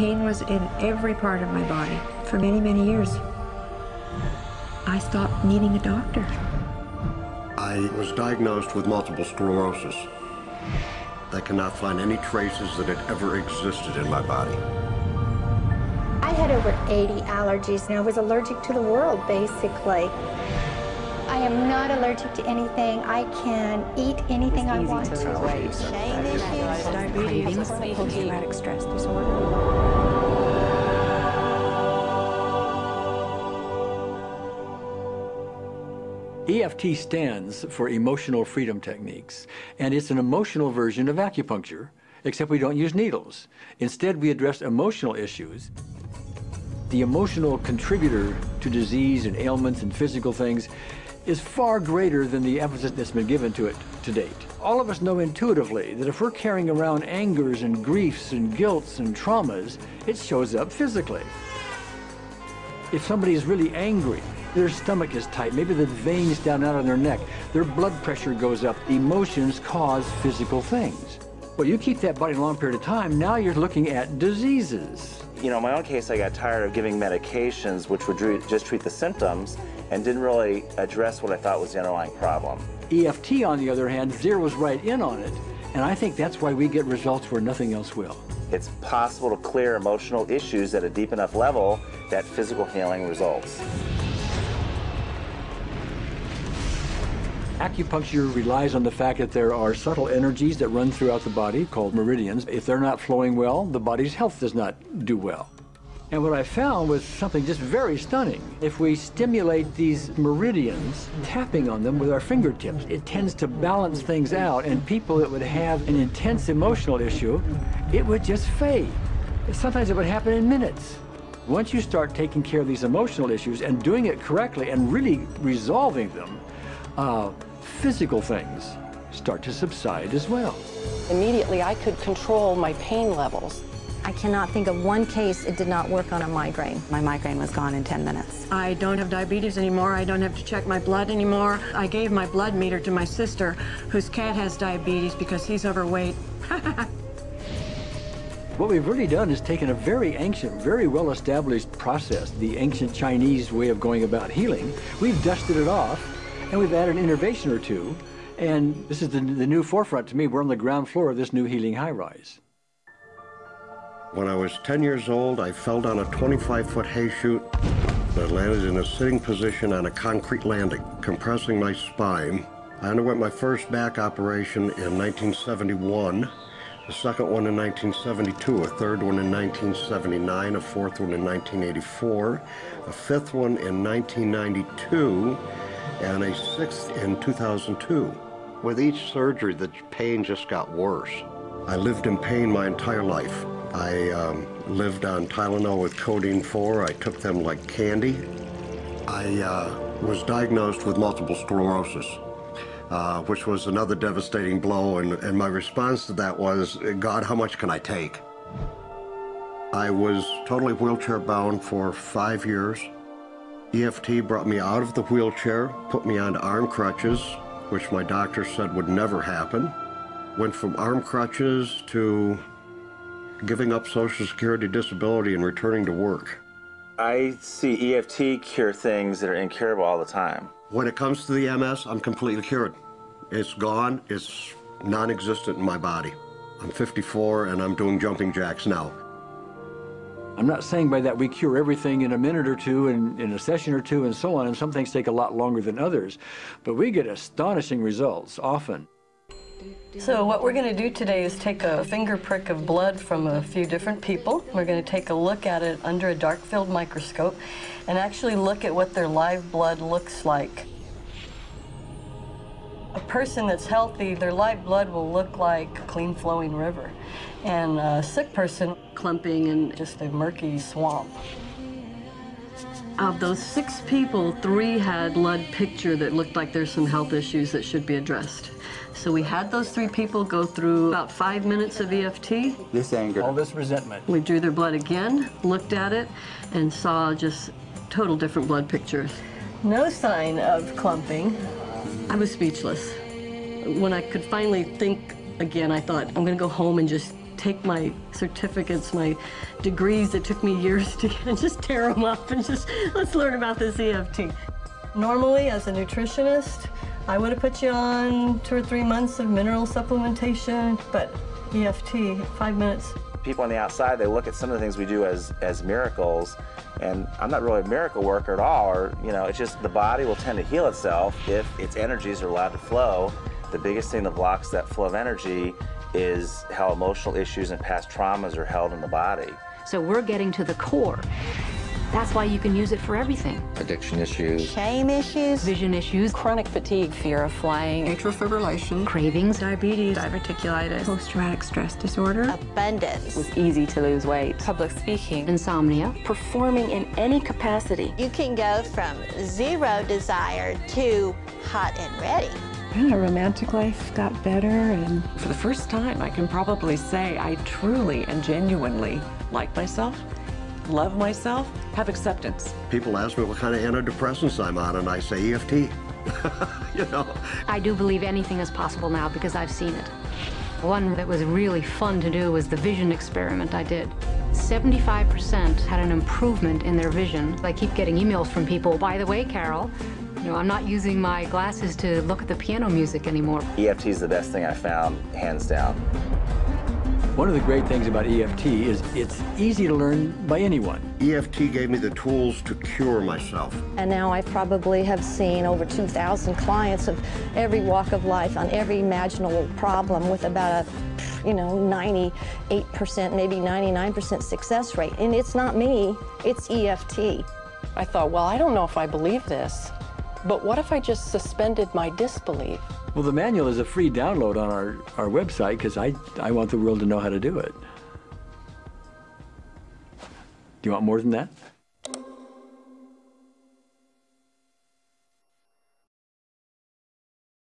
pain was in every part of my body for many, many years. I stopped needing a doctor. I was diagnosed with multiple sclerosis. They cannot find any traces that it ever existed in my body. I had over 80 allergies, and I was allergic to the world, basically. I am not allergic to anything. I can eat anything I want to. Diabetes, post-traumatic stress disorder. EFT stands for Emotional Freedom Techniques, and it's an emotional version of acupuncture, except we don't use needles. Instead, we address emotional issues. The emotional contributor to disease and ailments and physical things is far greater than the emphasis that's been given to it to date. All of us know intuitively that if we're carrying around angers and griefs and guilts and traumas, it shows up physically. If somebody is really angry, their stomach is tight, maybe the veins down out of their neck, their blood pressure goes up, emotions cause physical things. Well, you keep that body a long period of time, now you're looking at diseases. You know, in my own case, I got tired of giving medications which would just treat the symptoms and didn't really address what I thought was the underlying problem. EFT, on the other hand, zeroes right in on it, and I think that's why we get results where nothing else will. It's possible to clear emotional issues at a deep enough level that physical healing results. Acupuncture relies on the fact that there are subtle energies that run throughout the body called meridians. If they're not flowing well, the body's health does not do well. And what I found was something just very stunning. If we stimulate these meridians, tapping on them with our fingertips, it tends to balance things out, and people that would have an intense emotional issue, it would just fade. Sometimes it would happen in minutes. Once you start taking care of these emotional issues and doing it correctly and really resolving them, physical things start to subside as well. Immediately, I could control my pain levels. I cannot think of one case it did not work on a migraine. My migraine was gone in 10 minutes. I don't have diabetes anymore. I don't have to check my blood anymore. I gave my blood meter to my sister, whose cat has diabetes because he's overweight. What we've really done is taken a very ancient, very well-established process, the ancient Chinese way of going about healing. We've dusted it off, and we've added an innovation or two, and this is the new forefront to me. We're on the ground floor of this new healing high-rise. When I was 10 years old, I fell down a 25-foot hay chute. I landed in a sitting position on a concrete landing, compressing my spine. I underwent my first back operation in 1971, a second one in 1972, a third one in 1979, a fourth one in 1984, a fifth one in 1992, and a sixth in 2002. With each surgery, the pain just got worse. I lived in pain my entire life. I lived on Tylenol with codeine 4. I took them like candy. I was diagnosed with multiple sclerosis, which was another devastating blow, and my response to that was, God, how much can I take? I was totally wheelchair bound for 5 years. EFT brought me out of the wheelchair, put me on arm crutches, which my doctor said would never happen. Went from arm crutches to giving up Social Security disability and returning to work. I see EFT cure things that are incurable all the time. When it comes to the MS, I'm completely cured. It's gone, it's non-existent in my body. I'm 54 and I'm doing jumping jacks now. I'm not saying by that we cure everything in a minute or two and in a session or two and so on, and some things take a lot longer than others, but we get astonishing results often. So what we're going to do today is take a finger prick of blood from a few different people. We're going to take a look at it under a dark field microscope and actually look at what their live blood looks like. A person that's healthy, their live blood will look like a clean flowing river. And a sick person, clumping in just a murky swamp. Of those 6 people, 3 had blood picture that looked like there's some health issues that should be addressed. So we had those 3 people go through about 5 minutes of EFT. This anger. All this resentment. We drew their blood again, looked at it, and saw just total different blood pictures. No sign of clumping. I was speechless. When I could finally think again, I thought, I'm going to go home and just take my certificates, my degrees that took me years to get, and just tear them up and just, let's learn about this EFT. Normally, as a nutritionist, I would have put you on 2 or 3 months of mineral supplementation, but EFT, 5 minutes. People on the outside, they look at some of the things we do as miracles, and I'm not really a miracle worker at all, or, you know, it's just the body will tend to heal itself if its energies are allowed to flow. The biggest thing that blocks that flow of energy is how emotional issues and past traumas are held in the body. So we're getting to the core. That's why you can use it for everything. Addiction issues. Shame issues. Vision issues. Chronic fatigue, fear of flying, Atrial fibrillation. Cravings. Diabetes. Diverticulitis. Post-traumatic stress disorder. Abundance. It was easy to lose weight, public speaking, Insomnia. performing in any capacity. You can go from 0 desire to hot and ready. My romantic life got better, and for the first time, I can probably say I truly and genuinely like myself, love myself, have acceptance. People ask me what kind of antidepressants I'm on, and I say EFT. You know? I do believe anything is possible now because I've seen it. One that was really fun to do was the vision experiment I did. 75% had an improvement in their vision. I keep getting emails from people, by the way, Carol, you know, I'm not using my glasses to look at the piano music anymore. EFT is the best thing I found, hands down. One of the great things about EFT is it's easy to learn by anyone. EFT gave me the tools to cure myself. And now I probably have seen over 2,000 clients of every walk of life on every imaginable problem with about a, 98%, maybe 99% success rate. And it's not me, it's EFT. I thought, well, I don't know if I believe this, but what if I just suspended my disbelief? Well, the manual is a free download on our website because I want the world to know how to do it. Do you want more than that?